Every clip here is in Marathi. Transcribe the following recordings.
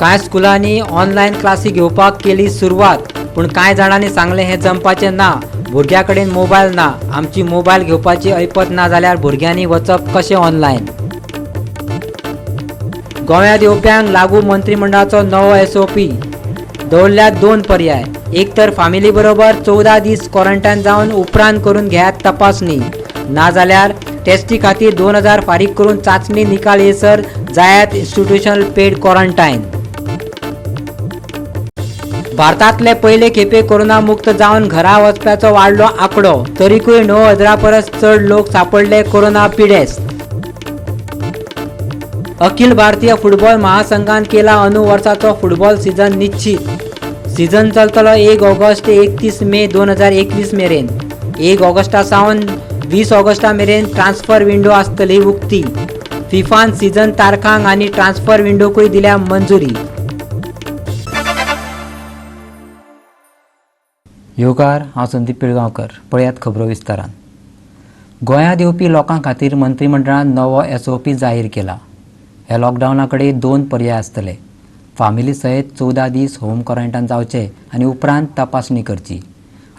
कांय स्कुलांनी ऑनलायन क्लासी घेवपाक केली सुरवात, पूण कांय जाणांनी सांगले हें जमपाचें ना. भुरग्यां कडेन मोबायल ना, आमची मोबायल घेवपाची ऐपत ना जाल्यार भुरग्यांनी वचप कशें ऑनलायन. गोंयांत येवप्यांक लागू मंत्रिमंडळाचो नवो SOP. दवरल्यात दोन पर्याय. एक तर फॅमिली बरोबर 14 दीस क्वॉरंटायन जावन उपरांत करून घेयात तपासणी, ना जाल्यार टेस्टी खातीर 2000 फारीक करून चांचणी निकाल येसर जायात इन्स्टिट्यूशनल पेड क्वॉरंटायन. भारतांतले पयले खेपे कोरोना मुक्त जावन घरा वचप्याचो वाडलो आंकडो, तरीकूय 9000 परस चड लोक सांपडले कोरोना पिडेस्त. अखिल भारतीय फुटबॉल महासंघान केला अंदू वर्साचो फुटबॉल सीझन निश्चित. सीझन चलतलो 1 ऑगस्ट ते 31 मे 2021 मेरेन. 1 ऑगस्टा सावन 20 ऑगस्टा मेरेन ट्रान्सफर विंडो आसतली उक्ती. फिफान सीझन तारखांक आनी ट्रान्सफर विंडोकूय दिल्या मंजुरी. योगार, हांव संदीप पिळगांवकर. पळयात खबरो विस्तारान. गोंयांत येवपी लोकां खातीर मंत्रिमंडळान नवो SOP जाहीर केला. ह्या लॉकडावना कडेन दोन पर्याय आसतले. फामिली सयत 14 दीस होम क्वॉरंटायन जावचे आनी उपरांत तपासणी करची.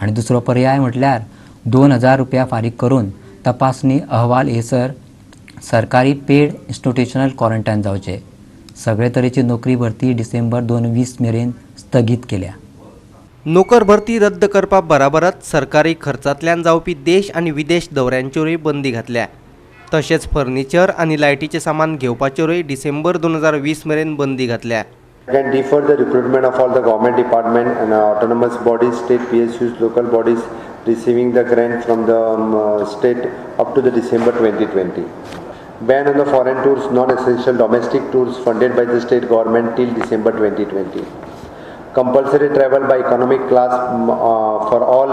आनी दुसरो पर्याय म्हटल्यार 2000 रुपया फारीक करून तपासणी अहवाल येसर सरकारी पेड इन्स्टिट्यूशनल क्वॉरंटायन जावचे. सगळे तरेची नोकरी भरती डिसेंबर 2020 मेरेन स्थगीत केल्या. नोकर भरती रद्द करपा बराबरच सरकारी खर्चांतल्यान जावपी देश आनी विदेश दौऱ्यांचेरूय बंदी घातल्या. तशेंच फर्निचर आनी लायटीचें सामान घेवपाचेरूय डिसेंबर 2020 मेरेन बंदी घातल्या. Can defer the recruitment of all the government department and autonomous bodies, state PSUs, local bodies receiving the grant from the state up to the December 2020. Ban on the foreign tours, non-essential domestic tours funded by the state government till December 2020. Compulsory travel by economic class for all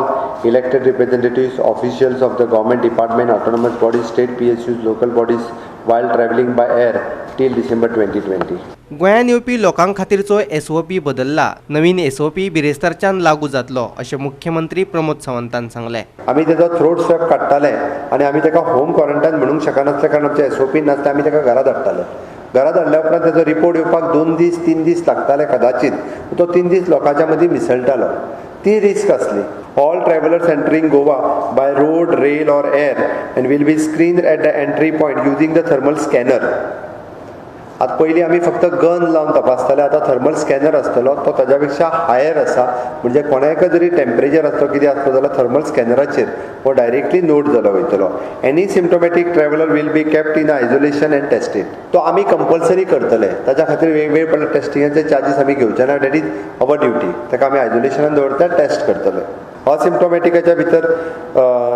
elected representatives, officials of the government department, autonomous bodies, state PSUs, local bodies while travelling by air till December 2020. गोंयांत येवपी लोकां खातीरचो SOP बदलला. नवीन SOP बिरेस्तारच्यान लागू जातलो अशें मुख्यमंत्री प्रमोद सावंतान सांगलें. आमी तेजो थ्रोट स्वॅब काडटाले आनी आमी तेका होम क्वॉरंटायन म्हणूंक शकनासल्या कारण आमचे SOP नासता, आमी तेका घरा धाडटाले. घरा धाडल्या उपरांत तेजो रिपोर्ट येवपाक 2 दीस 3 दीस लागताले कदाचित. तो 3 दीस लोकांच्या मदीं मिसळटालो. ती रिस्क आसली. All travelers entering Goa by road, rail or air and will be screened at the entry point using the thermal scanner. आता पयलीं आमी फक्त गन लावन तपासताले, आतां थर्मल स्कॅनर आसतलो. तो ताज्या पेक्षा हायर आसा, म्हणजे कोणायक जरी टेम्परेचर आसलो कितें आसलो जाल्यार थर्मल स्कॅनराचेर हो डायरेक्टली नोट जालो वयतलो. Any symptomatic traveller will be kept in isolation and tested. तो आमी कंपल्सरी करतले. ताच्या खातीर वेगवेगळे टेस्टिंगाचे चार्जीस आमी घेवचे ना. That is our duty. ताका आमी आयसोलेशनान दवरता, टेस्ट करतले. असिम्टोमॅटिकाच्या भितर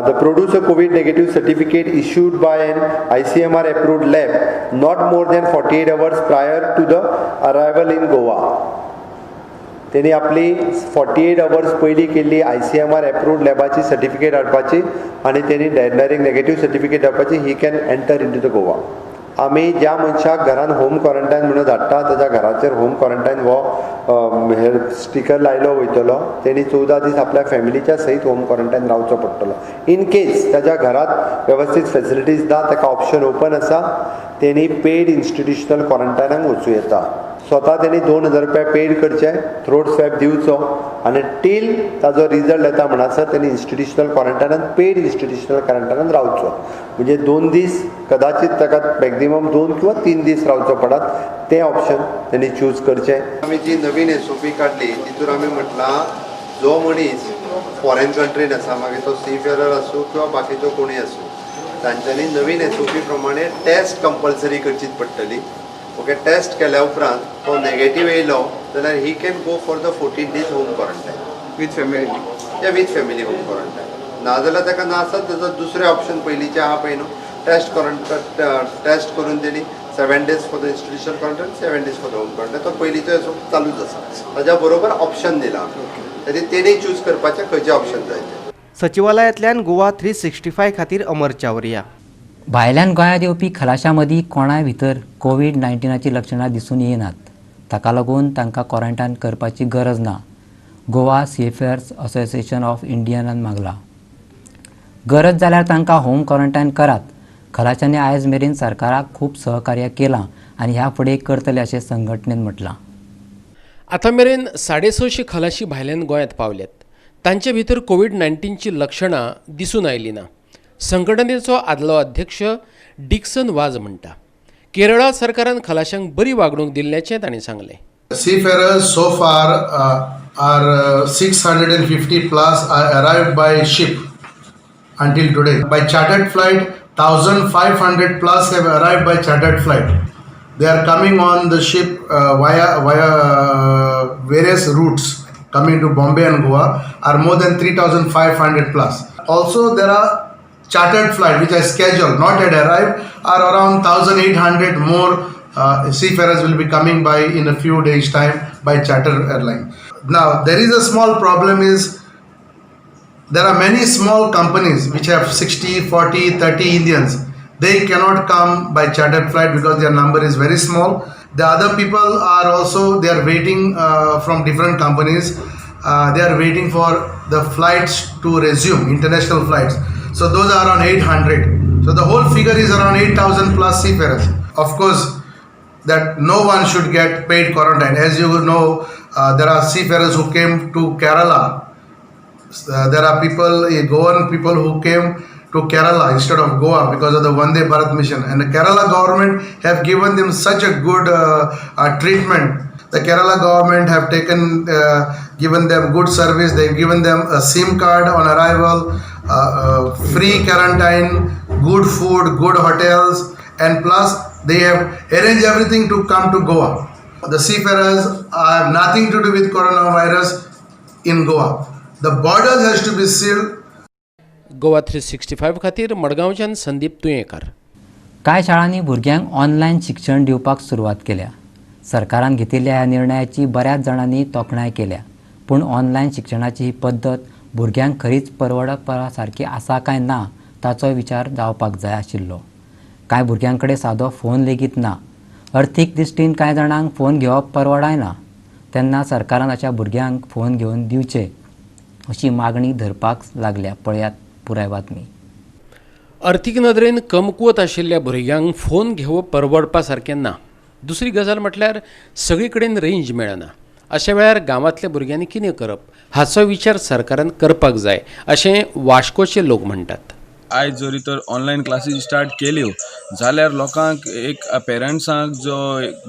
the produce a covid negative certificate issued by an ICMR approved lab not more than 48 hours prior to the arrival in Goa. तेणी आपली 48 hours पयलीं केल्ली ICMR approved लॅबाची सर्टिफिकेट हाडपाची आनी तेणी डायरेक्ट नेगेटिव्ह सर्टिफिकेट हाडपाची. He can enter into the Goa. आमी ज्या मनशाक घरान होम क्वॉरंटायन म्हणून धाडटा ताच्या घराचेर होम क्वॉरंटायन हो स्टिकर लायलो वयतलो. तेणी 14 दीस आपल्या फॅमिलीच्या सयत होम क्वॉरंटायन रावचो पडटलो. इन केस ताच्या घरात वेवस्थीत फेसिलिटीज ना, ताका ऑप्शन ओपन आसा. तेणी पेड इन्स्टिट्यूशनल क्वॉरंटायनाक वचूं येता. स्वता तेणी 2000 रुपया पेड करचे, थ्रोट स्वॅब दिवचो आनी टील ताजो रिजल्ट येता म्हणसर तेणी इन्स्टिट्यूशनल क्वॉरंटायनान पेड इन्स्टिट्यूशनल क्वॉरंटायनान रावचो. म्हणजे 2 दीस कदाचित ताका मॅक्झिमम 2 किंवा 3 दीस रावचो पडत. तें ऑप्शन तेणी चूज करचें. आमी जी नवीन SOP काडली तितून आमी म्हटलां जो मनीस फॉरेन कंट्रीन आसा, मागीर तो सीफेरर आसूं किंवा बाकीचो कोणूय आसूं, तांच्यांनी नवीन SOP प्रमाणे टेस्ट कंपल्सरी करचीच पडटली. ओके, टेस्ट केल्या उपरांत तो नेगेटीव येयलो जाल्यार he can go for the 14 दीस होम क्वॉरंटायन वीथ फॅमिली. या वीथ फॅमिली होम क्वॉरंटायन. नाजाल्यार ताका नासत ताजो दुसरें ऑप्शन पयलींचें आहा पळय न्हू, टेस्ट करून तेणी 7 days for the institutional quarantine, 7 days for the home quarantine. तो पयलींचो SOP चालूच आसा. ताज्या बरोबर ऑप्शन दिला. तेणी चूज करपाचें खंयचें ऑप्शन जाय तें. सचिवालयातल्यान गोवा 365 खातीर अमर चावरिया. भायल्यान गोंयांत येवपी खलाशां मदीं कोणाय भितर COVID-19ची लक्षणां दिसून येनात. ताका लागून तांकां क्वॉरंटायन करपाची गरज ना. गोवा सीफेयर्स असोसिएशन ऑफ इंडियानान मागला. गरज जाल्यार तांकां होम क्वॉरंटायन करात. खलाशांनी आयज मेरेन सरकाराक खूब सहकार्य केलां आनी ह्या फुडें करतले अशें संघटनेन म्हटलां. आतां मेरेन 650 खलाशी भायल्यान गोंयांत पावल्यात. तांचे भितर कोविड-19ची लक्षणां दिसून आयलीं ना. संघटनेचो आदलो अध्यक्ष डिक्सन वाज म्हणटा, केरळा सरकारान खलाशांक बरी वागणूक दिल्ल्याचें तांणी सांगलें. Seafarers so far are 650 plus are arrived by ship until today. By chartered flight, 1,500 plus have arrived by chartered flight. They are coming on the ship via various routes coming to Bombay and Goa are more than 3,500 plus. Also, there are chartered flight which are scheduled, not yet arrived, are around 1,800 more. Seafarers will be coming by in a few days time by charter airline. Now there is a small problem is there are many small companies which have 60, 40, 30 Indians. They cannot come by chartered flight because their number is very small. The other people are also they are waiting from different companies. They are waiting for the flights to resume, international flights. So those are around 800. So the whole figure is around 8,000 plus seafarers. Of course, that no one should get paid quarantine. As you know, there are seafarers who came to Kerala. There are people, Goan people who came to Kerala instead of Goa because of the Vande Bharat mission. And the Kerala government have given them such a good treatment. The Kerala government have given them good service. They've given them a SIM card on arrival, free quarantine, good food, good hotels, and plus they have arranged everything to come to Goa. The seafarers have nothing to do with coronavirus in Goa. The borders has to be sealed. Goa 365 खातीर मडगांवच्यान संदीप तुयेंकार. कांय शाळांनी भुरग्यांक ऑनलायन शिक्षण दिवपाक सुरवात केल्या. सरकारान घेतिल्ल्या ह्या निर्णयाची बऱ्याच जाणांनी तोखणाय केल्या. पूण ऑनलायन शिक्षणाची ही पद्दत भुरग्यांक खरीच परवडपा सारकी आसा काय ना ताचो विचार जावपाक जाय आशिल्लो. कांय भुरग्यां कडेन सादो फोन लेगीत ना. अर्थीक दिश्टीन कांय जाणांक फोन घेवप परवडायना. तेन्ना सरकारान अशा भुरग्यांक फोन घेवन दिवचे अशी मागणी धरपाक लागल्या. पळयात पुराय बातमी. अर्थीक नदरेन कमकुवत आशिल्ल्या भुरग्यांक फोन घेवप परवडपा सारकें ना. दुसरी गजाल म्हटल्यार सगळे कडेन रेंज मेळना. अशा वेळार गांवांतल्या भुरग्यांनी कितें करप हाचो विचार सरकारान करपाक जाय अशें वास्कोचे लोक म्हणटात. आयज जरी तर ऑनलायन क्लासीस स्टार्ट केल्यो जाल्यार लोकांक एक पेरंट्सांक जो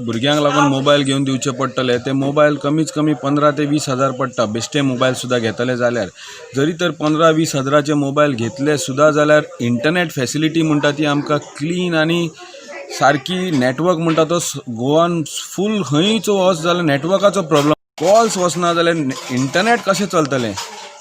भुरग्यांक लागून मोबायल घेवन दिवचे पडटले ते मोबायल कमीच कमी 15 ते 20 हजार पडटा. बेश्टे मोबायल सुद्दां घेतले जाल्यार जरी तर 15-20 हजाराचे मोबायल घेतले सुद्दां जाल्यार इंटरनेट फॅसिलिटी म्हणटा ती आमकां क्लीन आनी सारकी नेटवर्क म्हणटा तो गोवान फूल खंयच वच जाल्यार नेटवर्काचो प्रॉब्लम. कॉल्स वचना जाल्यार इंटरनेट कशें चलतलें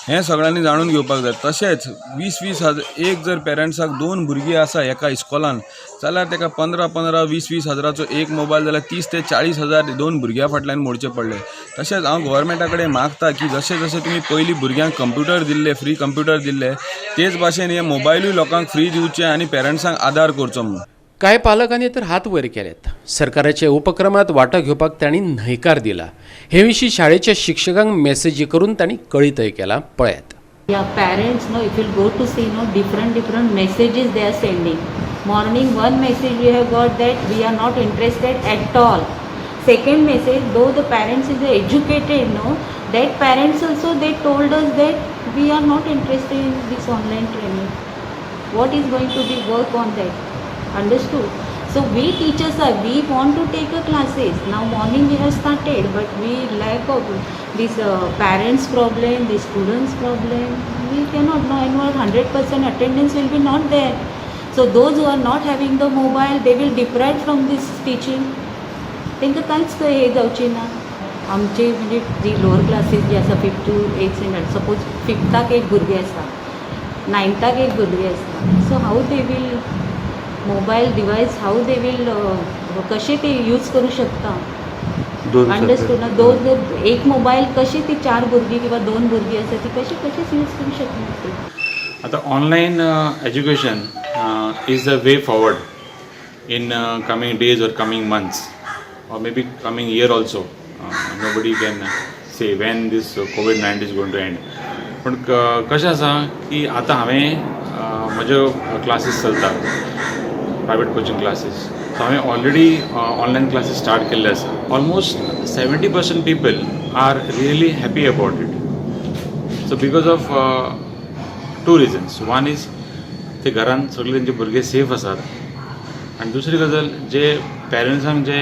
हें सगळ्यांनी जाणून घेवपाक जाय. तशेंच 20-20 हजार एक जर पेरंट्साक 2 भुरगीं आसा एका इस्कॉलान जाल्यार ताका 15-20 हजाराचो एक मोबायल जाल्यार 30 ते 40 हजार 2 भुरग्यां फाटल्यान मोडचे पडले. तशेंच हांव गोवोरमेंटा कडेन मागता की जशें जशें तुमी पयलीं भुरग्यांक कंप्युटर दिल्ले फ्री कंप्युटर दिल्ले तेच भाशेन हे मोबायलूय लोकांक फ्री दिवचे आनी पेरंट्सांक आदार करचो म्हणून. कांय पालकांनी तर हात वयर केलेत. सरकाराच्या उपक्रमात वांटो घेवपाक तांणी न्हयकार दिला. हे विशीं शाळेच्या शिक्षकांक मेसेजी करून तांणी कळीतय केला. पळयात. Yeah, parents, if you'll go to see, different messages they are sending. Morning, one message we have got that we are not interested at all. Second message, though the parents is educated, that parents also they told us that we are not interested in this online training. What is going to be work on that? Understood? So we teachers we want to take a classes. Now morning we have started, but we lack of this parents problem, the students problem. We cannot know, and 100% attendance will be not there. So those who are not having the mobile, they will deprive from this teaching. तांकां कांयच हे जावचें ना. आमचे म्हणजे जी लोअर क्लासीस जी आसा 5th to 8th standard, suppose 5थाक एक भुरगें आसा, 9थाक एक भुरगें आसा. So how they will mobile device how they will कशें ते यूज करू शकता. अंडरस्टूड ना. दोन एक मोबाईल कशी ती 4 भुरगीं किंवा 2 भुरगीं आसा ती कशीच यूज करू शकना. आता online education is the way forward in coming days or coming months or maybe coming year also. Nobody can say when this COVID-19 is going to end. पण कशें आसा की आतां हांवें म्हज्यो क्लासीस चलता प्रायवेट कोचिंग क्लासीस सो हांवें ऑलरेडी ऑनलायन क्लासीस स्टार्ट केल्ले आसा. Almost 70% people are really happy about it. So because of two reasons. One is ते घरान सगळे तेंचे भुरगे सेफ आसात, आनी दुसरी गजाल जे पेरंट्सांक जे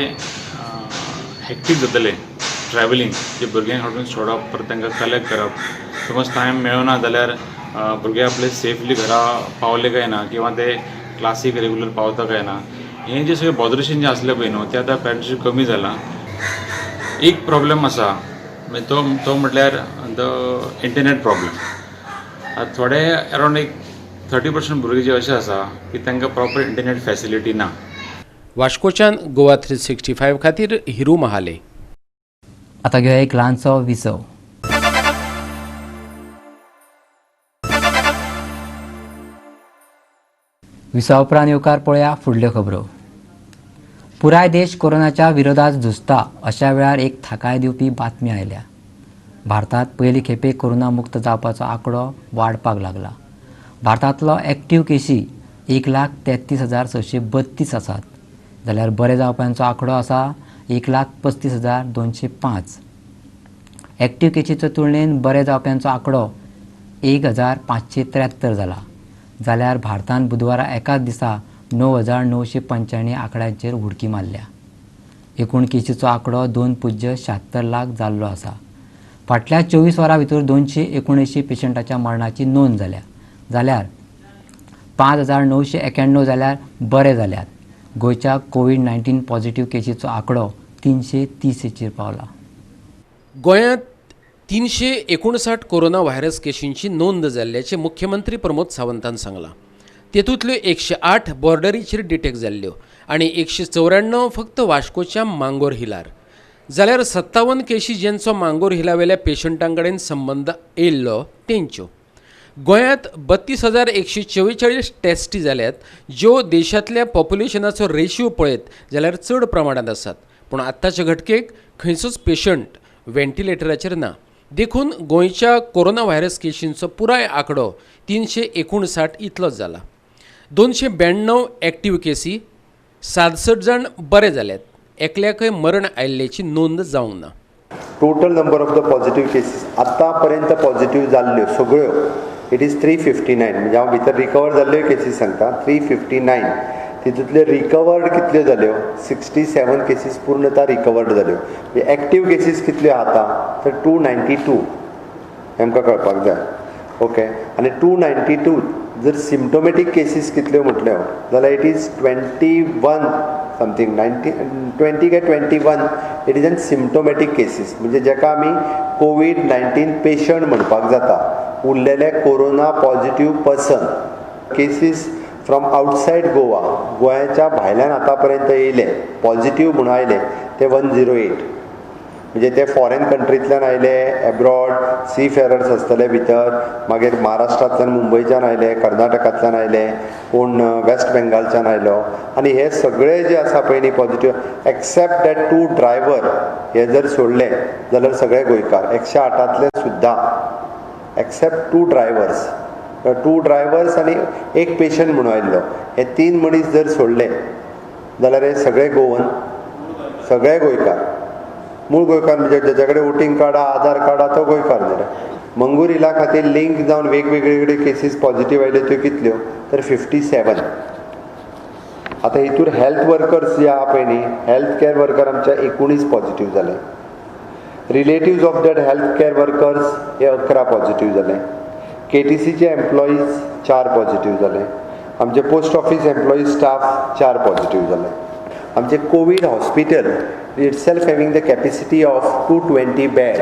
हॅक्टीक जातले ट्रॅवलिंग, जे भुरग्यांक हाडून सोडप, परत तांकां कलेक्ट करप, समज टायम मेळना जाल्यार भुरगे आपले सेफली घरा पावले काय ना, किंवा ते क्लासीक रेगुलर पावता काय ना, हें जे सगळें बॉदरेशन जें आसलें पळय न्हू, तें आतां पेरंट्सांचेर कमी जालां. एक प्रॉब्लेम आसा, तो म्हटल्यार द इंटरनेट प्रॉब्लेम. थोडे अरावंड एक 30% भुरगे जे अशे आसा की तांकां प्रॉपर इंटरनेट फॅसिलिटी ना. वास्कोच्यान गोवा 365 खातीर हिरू महाले. आता घेऊया एक ल्हानसो विसव. विसवा उपरांत येवकार पळोवया फुडल्यो खबरो. पुराय देश कोरोनाच्या विरोधात झुजता अशा वेळार एक थाकाय दिवपी बातमी आयल्या. भारतात पयली खेपे कोरोना मुक्त जावपाचो आंकडो वाडपाक लागला. भारतांतलो एक्टीव केसी 1,33,632 आसात, जाल्यार बरे जावप्यांचो आंकडो आसा 1,35,205. एक्टीव केसीच्या तुळनेन बरे जावप्यांचो आंकडो 1,573 जाला, जाल्यार भारतान बुधवारा एकाच दिसा 9,995 आंकड्यांचेर उडकी मारल्या. एकूण केसीचो आंकडो 2.76 लाख जाल्लो आसा. फाटल्या 24 वरां भितर 279 पेशंटाच्या मरणाची नोंद जाल्या, जाल्यार 5,991 जाल्यार बरे जाल्यात. गोंयच्या कोविड-19 पॉझिटिव्ह केसीचो आंकडो 330चेर पावला. गोंयांत 359 कोरोना व्हायरस केशींची नोंद जाल्ल्याचे मुख्यमंत्री प्रमोद सावंतान सांगलां. तेतूंतल्यो 108 बॉर्डरीचेर डिटेक्ट जाल्ल्यो आनी 194 फक्त वास्कोच्या मांगोर हिलार. जाल्यार 57 केशी ज्यांचो मांगोर हिलावेल्या पेशंटां कडेन संबंध येयल्लो तेंच्यो. गोंयांत 32,144 टेस्टी जाल्यात, ज्यो देशांतल्या पॉप्युलेशनाचो रेशियो पळयत जाल्यार चड प्रमाणांत आसात. पूण आत्ताचे घटकेक खंयचोच पेशंट व्हेंटिलेटराचेर ना. देखून गोंयच्या कोरोना व्हायरस केशींचो पुराय आंकडो 359 इतलोच जाला. 292 एक्टीव केसी, 67 जण बरे जाल्यात. एकल्याकय मरण आयिल्ल्याची नोंद जावंक ना. Total number of the positive cases आतापर्यंत पॉझिटिव्ह जाल्ल्यो सगळ्यो इट इज 359. म्हणजे हांव भितर रिकवर जाल्ल्यो केसीस सांगता 359. तितूंतल्यो रिकवर्ड कितल्यो जाल्यो 67 केसीस पूर्णता रिकवर्ड जाल्यो. म्हणजे एक्टीव केसीस कितल्यो आतां तर 292 आमकां कळपाक जाय. ओके, आनी 292 जर सिम्टोमॅटीक केसीस कितल्यो म्हटल्यो जाल्यार इट इज 21 समथींग 20 काय 21 it is an symptomatic cases. म्हणजे जेका आमी कोविड-19 पेशंट म्हणपाक जाता. उरलेले corona positive person cases from outside Goa, गोंयाच्या भायल्यान आतापर्यंत येयले पॉझिटिव्ह म्हणून आयले ते 108. म्हणजे ते फॉरेन कंट्रींतल्यान आयले, एब्रॉड सी फेरर्स आसतले भितर, मागीर महाराष्ट्रांतल्यान मुंबयच्यान आयले, कर्नाटकांतल्यान आयले, कोण वेस्ट बेंगालच्यान आयलो. आनी हे सगळे जे आसा पळय न्ही पॉझिटिव्ह एक्सेप्ट दॅट 2 ड्रायव्हर हे जर सोडले जाल्यार सगळे गोंयकार 108तले सुद्दां एक्सेप्ट 2 ड्रायव्हर्स. 2 ड्रायव्हर्स आनी एक पेशंट म्हणून आयिल्लो, हे 3 मनीस जर सोडले जाल्यार हे सगळे गोवन, सगळे गोंयकार, मूळ गोंयकार. म्हणजे जेच्या कडेन वोटींग कार्ड आधार कार्ड तो गोंयकार न्ही रे. मंगूर हिला खातीर लिंक जावन वेगवेगळे केसीस पॉझिटिव्ह आयल्यो त्यो कितल्यो तर 57. आतां हितूर हेल्थ वर्कर्स जे आहा पळय न्ही, हेल्थ कॅर वर्कर आमच्या 19 पॉझिटिव्ह जाले. Relatives of that health care workers हे 11 पॉझिटिव्ह जाले. KTCचे एम्प्लॉईज 4 पॉझिटिव्ह जाले. आमचे post office employees staff 4 positive जाले. आमचे Covid hospital itself having the capacity of 220 bed.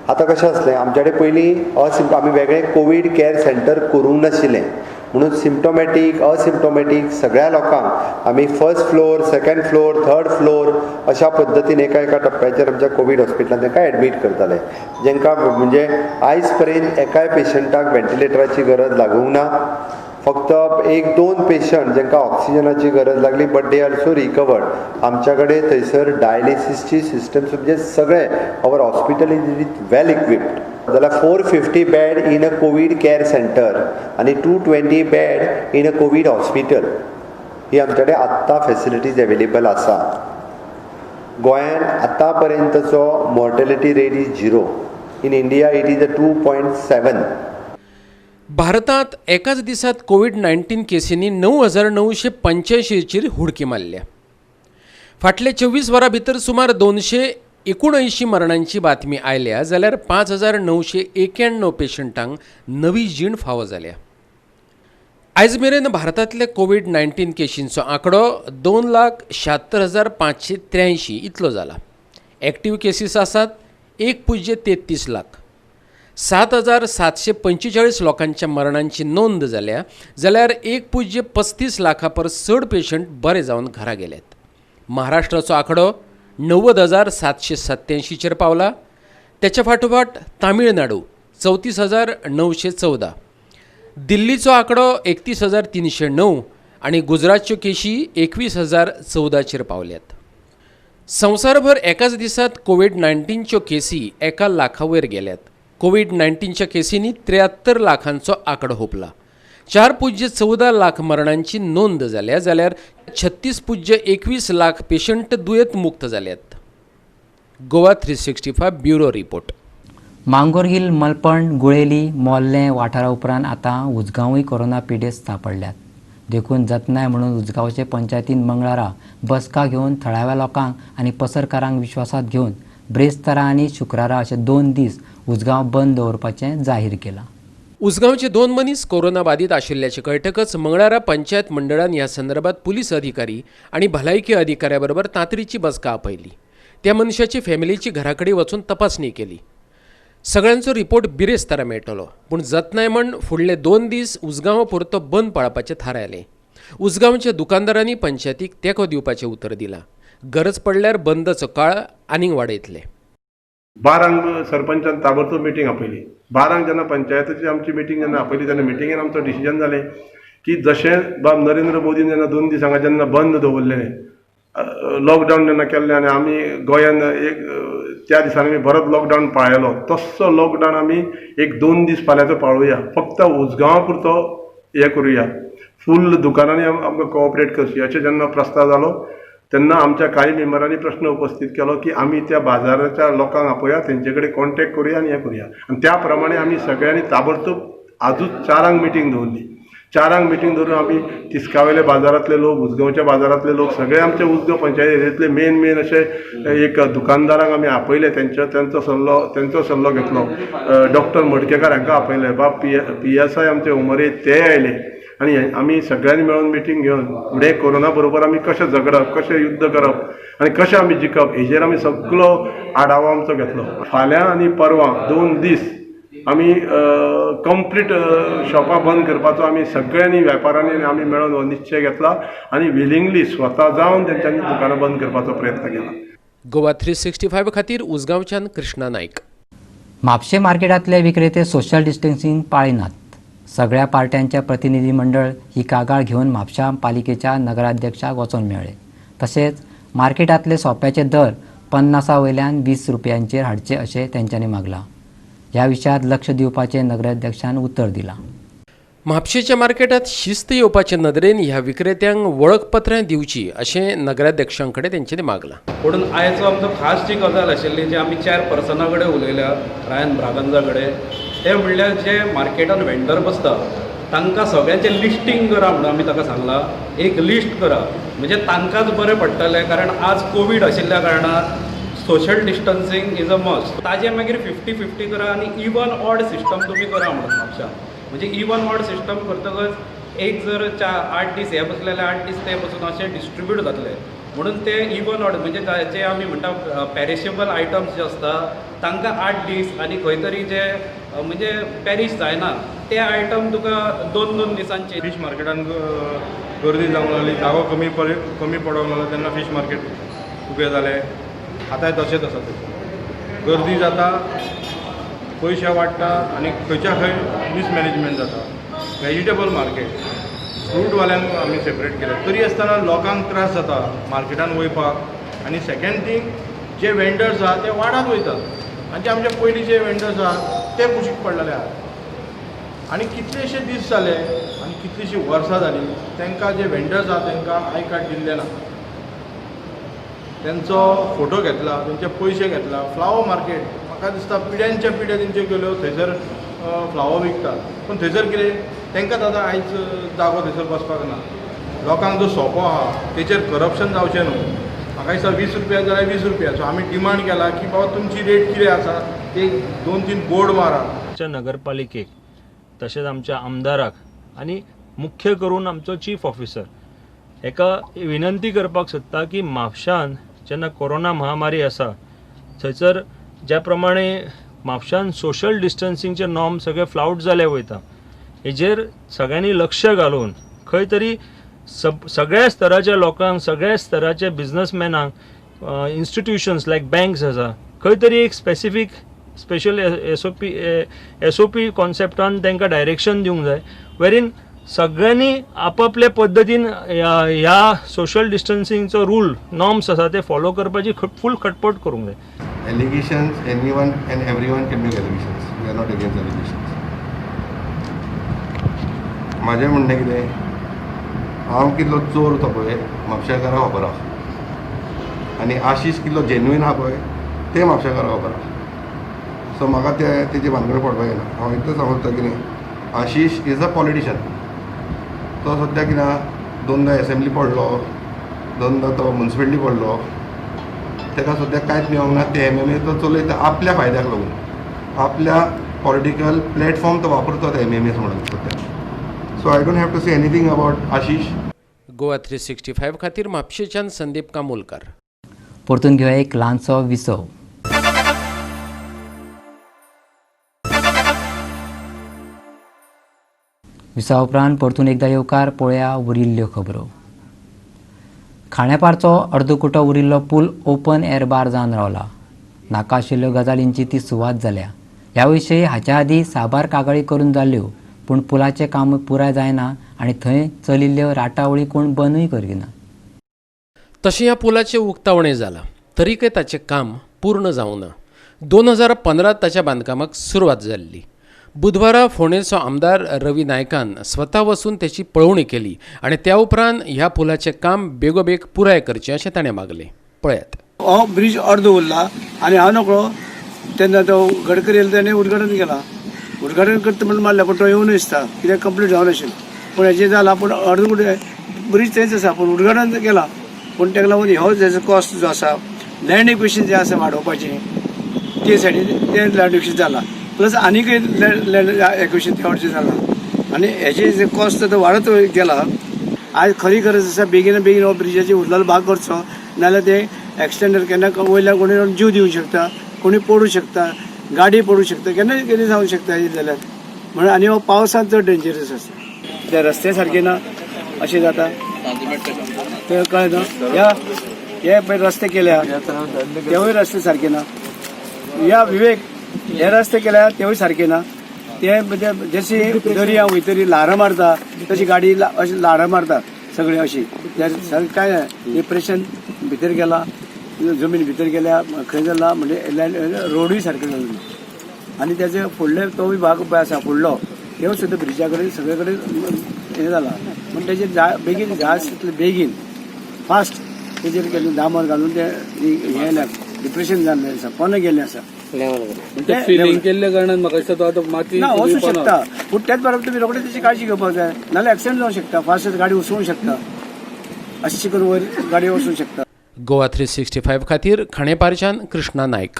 आतां कशें आसलें आमचे कडेन पयलीं आमी वेगळें कोवीड केअर सेंटर करूंक नाशिल्लें, म्हणून सिम्टोमॅटीक असिम्टोमॅटीक सगळ्या लोकांक आमी first floor, second floor, third floor अशा पद्दतीन एका एका टप्प्याचेर आमच्या कोवीड हॉस्पिटलांत तांकां एडमीट करताले. जेंकां म्हणजे आयज पर्यंत एकाय पेशंटाक व्हेंटिलेटराची गरज लागूंक ना. फक्त 1-2 पेशंट जांकां ऑक्सिजनाची गरज लागली, बट दे ऑल्सो रिकवर्ड. आमच्या कडेन थंयसर डायलिसिसची सिस्टम्स म्हणजे सगळे our hospital is well equipped. जाल्यार 450 bed in a covid care centre आनी 220 bed in a covid hospital. ही आमचे कडेन आत्तां फॅसिलिटीज अवेलेबल आसा. गोंयांत आतां पर्यंतचो mortality rate is 0. In India it is 2.7. भारतात एकाच दिसात कोविड-19 केसींनी 9,985चेर हुडकी मारल्या. फाटले 24 वरां भितर सुमार 279 मरणांची बातमी आयल्या जाल्यार 5,991 पेशंटांक नवी जीण फावो जाल्या. आयज मेरेन भारतांतले कोविड-19 केशींचो आंकडो 2,76,583 इतलो जाला. एक्टीव केसीस आसात 1.33 लाख. 7,745 लोकांच्या मरणांची नोंद जाल्या जाल्यार 1.35 लाखा परस चड पेशंट बरे जावन घरा गेल्यात. महाराष्ट्राचो आंकडो 90,787चेर पावला. त्याच्या फाटोफाट तामिळनाडू 34,914, दिल्लीचो आंकडो 31,309 आणि गुजरातच्यो केशी 21,014चेर पावल्यात. संवसारभर एकाच दिसात कोविड-19च्यो केसी 1 लाखा वयर गेल्यात. कोविड-19च्या केसींनी 73 लाखांचो आंकडो हुंपला. 4.14 लाख मरणांची नोंद जाल्या जाल्यार 36.21 लाख पेशंट दुयेंत मुक्त जाल्यात. Goa 365 bureau report. मांगोरगिल, मलपण, गुळेली, मोल्लें वाठारा उपरांत आतां उजगांवूय कोरोना पिडेस्त सांपडल्यात. देखून जतनाय म्हणून उजगांवचे पंचायतीन मंगळारा बसका घेवन थळाव्या लोकांक आनी पसरकारांक विश्वासात घेवन ब्रेस्तारा आनी शुक्रारा अशे 2 दीस उजगांव बंद दवरपाचें जाहीर केलां. उजगांवचे 2 मनीस कोरोना बाधित आशिल्ल्याचे कळटकच मंगळारा पंचायत मंडळान ह्या संदर्भात पुलीस अधिकारी आणि भलायकी अधिकाऱ्या बरोबर तांत्रीची बसका आपयली. त्या मनशाची फॅमिलीची घराकडे वचून तपासणी केली. सगळ्यांचो रिपोर्ट बिरेस्तारा मेळटलो. पूण जतनाय म्हण फुडले 2 दीस उजगांव पुरतो बंद पाळपाचें थारायलें. उजगांवच्या दुकानदारांनी पंचायतीक तेंको दिवपाचें उतर दिलां. गरज पडल्यार बंदचो काळ आनीक वाडयतले. 12 सरपंचान ताबडतोब मिटींग आपयली. 12 जेन्ना पंचायतीची आमची मिटींग जेन्ना आपयली तेन्ना मिटींगेन आमचो डिसिजन जालें की जशें बाब नरेंद्र मोदीन जेन्ना 2 दिस हांगा जेन्ना बंद दवरलेलें, लॉकडावन जेन्ना केल्लें आनी आमी गोंयान त्या दिसांनी आमी बरोच लॉकडावन पाळयलो, तसो लॉकडावन आमी 1-2 दीस फाल्यांचो पाळुया. फक्त उजगांवा पुरतो हें करुया. फूल दुकानांनी आमकां कोऑपरेट करची अशें जेन्ना प्रस्ताव जालो तेन्ना आमच्या कांय मेंबरांनी प्रश्न उपस्थित केलो की आमी त्या बाजाराच्या लोकांक आपया, तेंचे कडेन कॉन्टॅक्ट करुया आनी हें करुया. आनी त्या प्रमाणे आमी सगळ्यांनी ताबडतोब आजूच 4 मिटींग दवरली. 4 मिटींग दवरून आमी तिस्कावेले बाजारांतले लोक, उजगांवच्या बाजारांतले लोक, सगळे आमचे उजगांव पंचायत एरियेंतले मेन अशे एक दुकानदारांक आमी आपयले. तेंचो सल्लो घेतलो. डॉक्टर मडकेकार हांकां आपयले. बाब PSI आमचे उमरे ते आयले आनी आमी सगळ्यांनी मेळून मिटींग घेवन फुडें कोरोना बरोबर आमी कशें झगडप, कशें युद्ध करप आनी कशें आमी जिखप हेजेर आमी सगळो आढावो आमचो घेतलो. फाल्यां आनी परवां 2 दीस आमी कंप्लीट शॉपां बंद करपाचो आमी सगळ्यांनी वेपाऱ्यांनी आमी मेळून हो निश्चय घेतला आनी विलिंगली स्वता जावन तेंच्यांनी दुकानां बंद करपाचो प्रयत्न केला. गोवा 365 खातीर उजगांवच्यान कृष्णा नायक. म्हापशे मार्केटांतले विक्रेते सोशल डिस्टन्सिंग पाळिनात. सगळ्या पार्ट्यांचे प्रतिनिधी मंडळ ही कागाळ घेवन म्हापशा पालिकेच्या नगराध्यक्षाक वचून मेळ्ळे. तशेंच मार्केटांतले सोप्याचे दर 50 वयल्यान 20 रुपयांचेर हाडचे अशें तेंच्यांनी मागलां. ह्या विशयात लक्ष दिवपाचें नगराध्यक्षान उतर दिलां. म्हापशेच्या मार्केटात शिस्त येवपाचे नदरेन ह्या विक्रेत्यांक वळखपत्रां दिवची अशें नगराध्यक्षां कडेन तेंच्यांनी मागलां. म्हणून आयचो आमचो खास जी गजाल आशिल्ली जी आमी 4 पर्सनां कडेन उलयल्या, रायन ब्रागंजा कडेन, ते म्हणल्यार जे मार्केटान वेंडर बसता तांकां सगळ्यांचें लिस्टिंग करा म्हणून आमी ताका सांगलां. एक लिस्ट करा म्हणजे तांकांच बरें पडटलें, कारण आज कोवीड आशिल्ल्या कारणान social distancing is a must. ताजे मागीर 50-50 करा आनी इवन ऑड सिस्टम तुमी करा म्हणून म्हापशां. म्हणजे इवन ऑड सिस्टम करतकच एक जर 8 दीस हे बसले जाल्यार 8 दीस ते बसून अशें डिस्ट्रिब्यूट जातले. म्हणून ते इवन ऑड म्हणजे जे आमी म्हणटा पॅरिशेबल आयटम्स जे आसता तांकां 8 दीस आनी खंय तरी जे म्हणजे पॅरीश जायना ते आयटम तुका 2-2 दिसांचे. फीश मार्केटान गर्दी जावंक लागली, जागो कमी पडोंक लागलो तेन्ना फीश मार्केट उबें जालें. आतांय तशेंच आसा. गर्दी जाता, पयशे वाडटा आनी खंयच्या खंय मिसमॅनेजमेंट जाता. वेजिटेबल मार्केट फ्रूटवाल्यांक आमी सेपरेट केले, तरी आसतना लोकांक त्रास जाता मार्केटान वयपाक. आनी सेकंड थींग जे वेंडर्स आहा ते वाडत वयतात आनी जे आमचे पयलींचे वेंडर्स आहा ते कुशीक पडलेले आहा. आनी कितलेशे दीस जाले आनी कितलीशीं वर्सां जालीं तांकां जे वेंडर्स आहा तांकां आय कार्ड दिल्लें ना. त्यांचो फोटो घेतला, तेंचे पयशे घेतला. फ्लावर मार्केट म्हाका दिसता पिड्यांच्या पिड्या तेंच्यो गेल्यो, थंयसर फ्लावर विकतात. पूण थंयसर कितें तांकां आतां आयज जागो थंयसर बसपाक ना. लोकांक जो सोंपो आहा तेचेर करप्शन जावचें न्हू. म्हाका दिसता 20 रुपया जाल्यार 20 रुपया. सो आमी डिमांड केला की बाबा तुमची रेट कितें आसा ते 2-3 बोर्ड मारा. नगरपालिकेक तशेंच आमच्या आमदाराक आनी मुख्य करून आमचो चीफ ऑफिसर हेका विनंती करपाक सोदता की म्हापशान जेन्ना कोरोना महामारी आसा थंयसर ज्या प्रमाणे म्हापशान सोशल डिस्टन्सिंगचे नॉर्म सगळे फ्लावट जाले वयता हेजेर सगळ्यांनी लक्ष घालून खंय तरी सगळ्या स्तराच्या लोकांक, सगळ्या स्तराच्या बिझनसमॅनांक, इन्स्टिट्यूशन्स लायक बँक्स आसा खंय तरी एक स्पेशल SOP कॉन्सेप्टान तांकां डायरेक्शन दिवंक जाय वेरीन सगळ्यांनी आपापल्या पद्दतीन ह्या सोशल डिस्टन्सिंगचो रूल नॉर्म्स आसा ते फॉलो करपाची फूल खटपट करूंक जाय. Allegations, anyone and everyone can make allegations. We are not against allegations. माझें म्हणणें कितें, हांव कितलो चोर तो पळय म्हापशेकारांक खबर आहा आनी आशीश कितलो जेन्युइन आहा पळय तें म्हापशेकारांक खबर आहा. सो म्हाका तेजी भानगड पडपाक येना. हांव इतलें सांगता की आशीष इज अ पॉलिटिशियन. तो सद्या कितें 2दा एसेंब्ली पडलो, 2दा तो म्युन्सिपालिटी पडलो. ताका सद्या कांयच मेळोंक ना. ते MMA तो चलयता आपल्या फायद्याक लागून. आपल्या पॉलिटिकल प्लॅटफॉर्म तो वापरतो ते MMS म्हणून सद्या. So I don't have to say anything about Ashish. Goa 365 खातीर म्हापशेच्यान संदीप कामोलकार. परतून घेवया एक ल्हानसो विसव. विसा उपरांत परतून एकदा येवकार पळोवया उरिल्ल्यो खबरो. खांडेपारचो अर्दकुटो उरिल्लो पूल ओपन एअर बार जावन रावला. नाका आशिल्ल्यो गजालींची ती सुवात जाल्या. ह्या विशयी हाच्या आदीं साबार कागाळी करून जाल्ल्यो पूण पुलाचें काम पुराय जायना आनी थंय चलिल्ल्यो राटावळी कोण बंदूय करिना. तशें ह्या पुलाचें उक्तावणें जालां तरीकय ताचें काम पूर्ण जावंक ना. 2015 ताच्या बांदकामाक सुरवात जाल्ली. बुधवारा फोंडेचो आमदार रवी नायकान स्वता वचून त्याची पळोवणी केली आनी त्या उपरांत ह्या पुलाचें काम बेगोबेग पुराय करचें अशें ताणें मागलें. पळयात. हो ब्रिज अर्द उरला आनी हांव नकळो तेन्ना तो गडकरी येयलो तेणें उद्घाटन केलां. उद्घाटन करता म्हणून मारलें पूण तो येवन दिसता कित्याक कंप्लीट जावं नाशिल्लें. पूण हेजें जालां पूण अर्द ब्रिज तेंच आसा पूण उद्घाटन केलां. पूण ताका लागून हो जेजो कॉस्ट जो आसा लँड एक्विजिशन जें आसा वाडोवपाचें ते सायडीन तें लँड एक्विजिशन जालां. प्लस आनीकय लँड एक्विजिशन त्या वटेन जालां आनी हेजे जे कॉस्ट तो वाडत गेला. आयज खरी गरज आसा बेगीन बेगीन हो ब्रिजाचेर उरलेलो भाग करचो नाजाल्यार ते एक्सटेंडर केन्ना वयल्या कोणी जीव दिवंक शकता, कोणी पडूंक शकता, गाडी पडूंक शकता, केन्ना कितें जावंक शकता जाल्यार म्हणून. आनी हो पावसांत चड डेंजरस आसा. ते रस्ते सारके ना अशें जाता ते कळ्ळें न्हू. हे पळय रस्ते केल्या तेवूय रस्ते सारके ना. ह्या विवेक हे रस्ते केल्या तेवूय सारके ना. ते जशी दर्या वयतरी ल्हारां मारता तशी गाडी अशी ल्हारां मारता सगळी अशी. काय डिप्रेशन भितर गेला, जमीन भितर गेल्या खंय जाला म्हणजे रोडूय सारके जालो ना. आनी तेजे फुडले तोय भाग पळय आसा फुडलो तेवूय सुद्दां ब्रिजा कडेन सगळे कडेन हें जाला. पूण तेजेर बेगीन जास्त तितलें बेगीन फास्ट तेजेर केल्लें दामोर घालून ते हें डिप्रेशन जाल्लें आसा, पोने गेल्लें आसा. फिलिंग केल्ल्या कारणान म्हाका दिसता तो आतां माती ना वचूंक शकता. पूण त्याच बरोबर तुमी रोखडेच तेची काळजी घेवपाक जाय नाल्यार एक्सिडेंट जावंक शकता. फास्ट गाडी वचूंक शकता, अशी करून वयर गाडी वचूंक शकता. गोवा 365 खातीर खांडेपारच्यान कृष्णा नायक.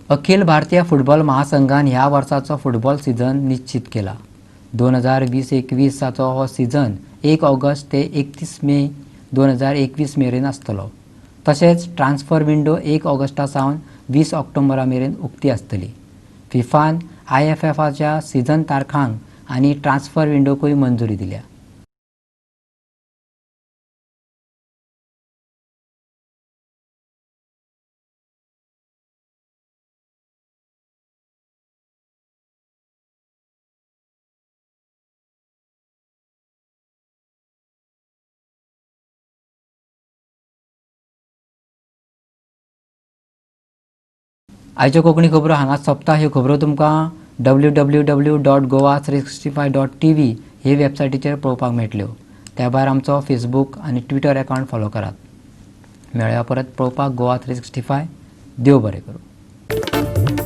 अखिल भारतीय फुटबॉल महासंघान ह्या वर्साचो फुटबॉल सीझन निश्चित केला. 2020-21 हो सीझन 1 ऑगस्ट ते 31 मे 2021 मेरेन आसतलो. तशेंच ट्रान्सफर विंडो 1 ऑगस्टा सावन 20 ऑक्टोबरा मेरेन उक्ती आसतली. फिफान IFFच्या सीझन तारखांक आनी ट्रान्सफर विंडोकूय मंजुरी दिल्या. आयच्यो कोंकणी खबरो हांगा सोंपता. ह्यो खबरो तुमकां www.goa365.tv हे वेबसायटीचेर पळोवपाक मेळटल्यो. त्या भायर आमचो फेसबूक आनी ट्विटर अकावंट फॉलो करात. मेळया परत पळोवपाक गोवा 365. देव बरें करूं.